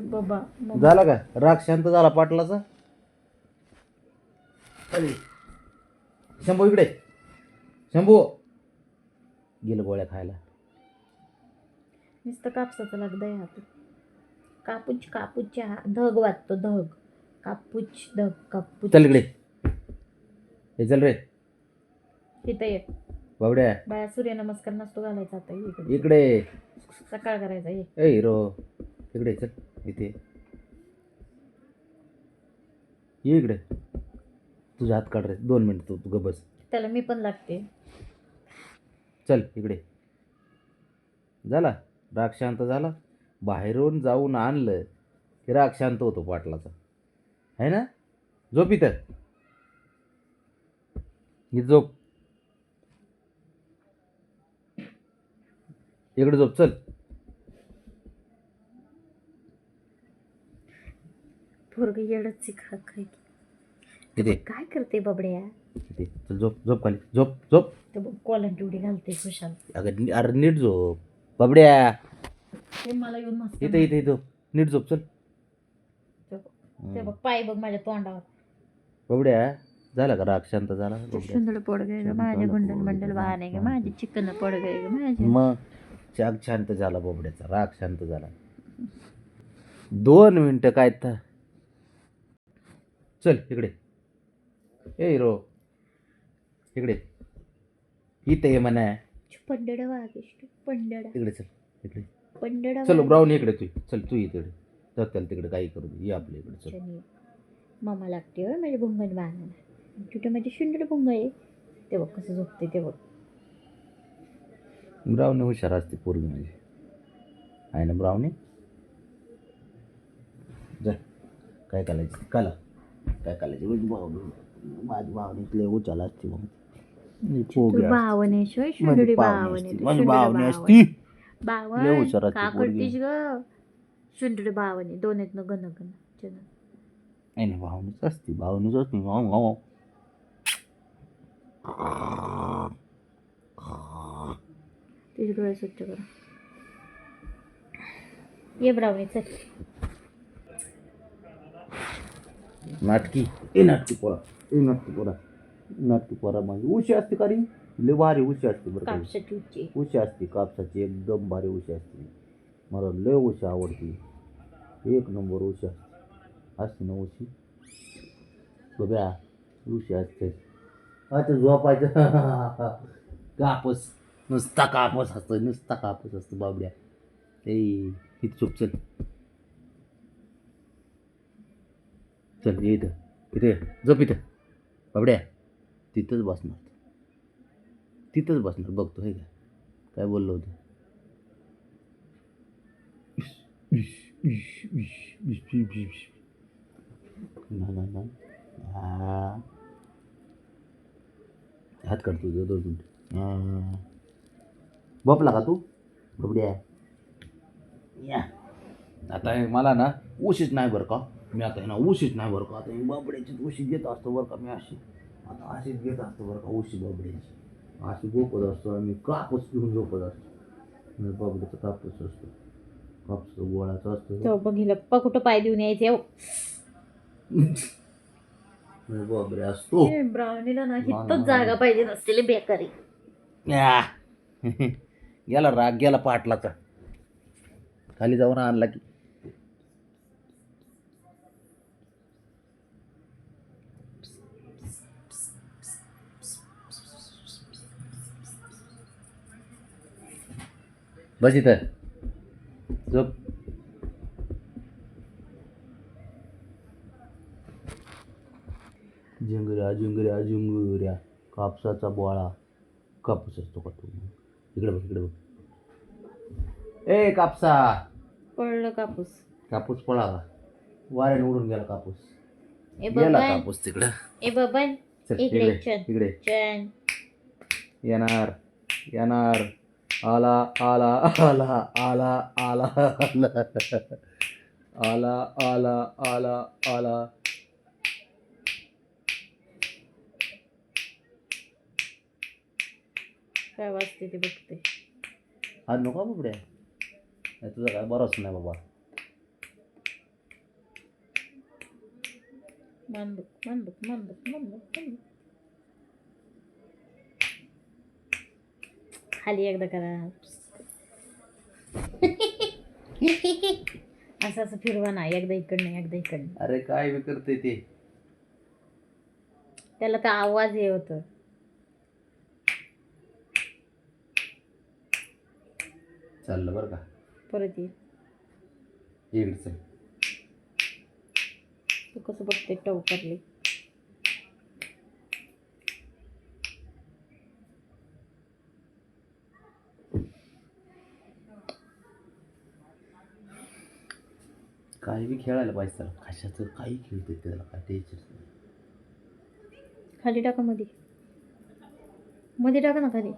बाबा झाला का राग शांत झाला पाटलाचा. अरे शंभू इकडे, शंभू गेलं गोळ्या खायला. नुसतं कापसाचं लागतंय हात. कापूच्या धग वाटतो धग. कापूच चल इकडे, हे चल रे इथं ये बावड्या बाया. सूर्यनमस्कार नसतो घालायचा आता. इकडे इकडे. सकाळ करायचा. ये ए हिरो इकडे चल, इथे ये इकडे. तुझा हात काढ रे, 2 मिनिट तू ग बस. त्याला मी पण लागते. चल इकडे. झाला राग शांत झाला. बाहेरून जाऊन आणलं की राग शांत होतो पाटलाचा, आहे ना. झोप इथं, ही झोप इकडे झोप. चल पोरग येडच काय इथे काय करते बबड्या. इथे चल, झोप झोप खाली, झोप झोप. ते बघ कॉलन ड्युटी घालते खुशाल. अरे नीट झोप बाबड्या. ते मला येऊन मस्त इथे इथे झोप, नीट झोप. चल ते बघ पाय बघ माझ्या तोंडावर. बाबड्या झाला का राग शांत झाला. सुंदर पड गए ग माझे बंडल बंडल वाहने ग माझे चिकन पड गए ग माझे. मग राग शांत झाला बाबड्याचा, राग शांत झाला. 2 मिनिटं काय तर. चल इकडे. ए हिरो इकडे, इथे ये म्हणा. पंडड वागिष्ट पंडड इकडे चल, इकडे पंडड. चल ब्राऊन इकडे. चल तू इकडे. तर त्याला तिकडे काही करू दे, ये आपल्या इकडे. चल मामा लागते हो माझ्या भुंगण बांधायला. छोटे माझे सुंदर भुंग आहे. ते बघ कसं झोपते ते बघ. ब्राऊन हुशार असते पोरगी म्हणजे, आहे ना ब्राऊनी. जा काय करायचं काला, काय करायचं. माझी भावनी इथले उचाला असते. मग भावनेश्वर सुंदरी भावने माझी भावनी असती. बावन लय हुशार असते का पोरगी. करतीस ग. सुंदरी भावने दोन आहेत ना गण गण. नाही नाही, भावनीच असते, भावनीच असते. तिचे डोळे स्वच्छ करा. ये ब्राऊनी चल. नाटकी ए नाटकी पोरा, ए नाटकी पोरा, नाटकी पोरा. माझी उशी असते का रे, लय भारी उशी असते बरं का. कापसाची उशी असते कापसाची, एकदम भारी उशी असते. मला लय उशी आवडते, 1 नंबर उशी असते ना उशी. बघा उशी असते. अच्छा झोपायचं. कापूस नुसता कापूस असतो, नुसता कापूस असतो बाबड्या. ते इथे चुप. चल चल ये इथं, इथे झोप इथं बाबड्या. तिथंच बसणार, तिथंच बसणार. बघतो हे काय बोललो होतं. ना हात काढतो 2 मिनिट. बपला का तू बबड्या. या आता हे मला ना उशीच नाही बरं का. मी आता ना उशीच नाही बरं का. आता हे बाबड्याचीच उशी घेत असतो बरं का मी. अशी आता अशीच घेत असतो बरं का उशी बाबड्याची. अशी झोपत असतो आणि कापूस घेऊन झोपत असतो. बाबड्याचा कापूस असतो, कापूस गोळाचा असतो. तो बघितलं पप्पा कुठं पाय देऊन यायचे. बाबरे असतो. ब्राउनीला ना हितच जागा पाहिजे नसलेली बेकारी. गेला राग गेला पाटलाचा. खाली जाऊन आणला की बस इथं झोप. जिंगऱ्या जिंगऱ्या जिंगऱ्या, कापसाचा बोळा. कापूस असतो का तू. इकडे बघ, इकडे बघ. ए कापसा पडलं कापूस. कापूस पळाला, वाऱ्याने उडून गेला कापूस. ए गेला बबन, कापूस तिकडं. ए बबन चल इकडे इकडे, चल इकडे चल. येणार येणार. आला आला आला आला आला आला आला आला आला आला. काय वाजते ते बघते. आज नको बाबड्या, तुझा काय बरंच नाही बाबा. मान बघ. खाली एकदा करा. असं फिरवा ना, एकदा इकडनं. अरे काय बी करते ते. त्याला तर आवाज हे होतं. चाललं बरं का. परत ये. इकडे चल. तू कसं बघते टवकारले. काही बी खेळायला पाहिजे त्याला. कशाचं काही खेळते त्याला काय टेन्शन नाही. खाली टाका मध्ये टाका ना खाली.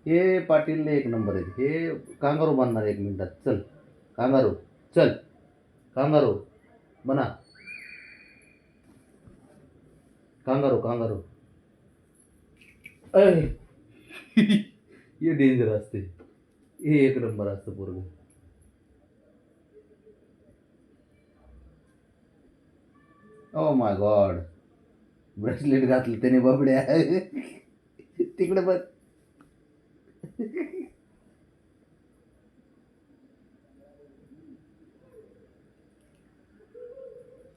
हे पाटील एक नंबर आहेत. हे कांगारू बनणार 1 मिनिटात. चल कांगारू. चल कांगारू बना. कांगारू हे डेंजर असते. हे 1 नंबर असतं पोरगं. Oh my God. ब्रेसलेट घातलं त्याने बाबड्या. तिकडे बघ.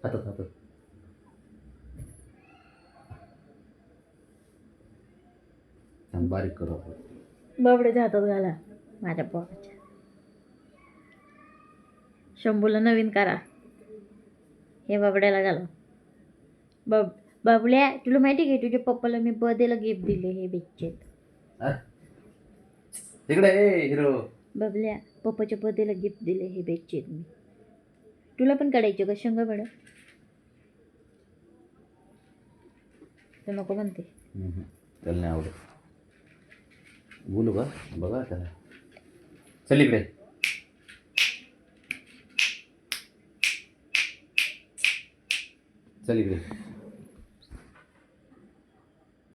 हातात बारीक करू आपण. बाबड्याच्या हातात घाला माझ्या पोराच्या. शंभूला नवीन करा. हे बाबड्याला घाला. बाबड्या, तुला माहिती आहे तुझ्या पप्पाला मी बर्थडेला गिफ्ट दिले हे बेडशीट. तिकडे हिरो. बाबल्या, पप्पाच्या बर्थडेला गिफ्ट दिले हे बेडशीट मी. तुला पण काढायचे का शंगा मॅडम? तू नको म्हणते. त्याला नाही आवडत. बोलू का बघा त्याला. चल इकडे. चल इकडे.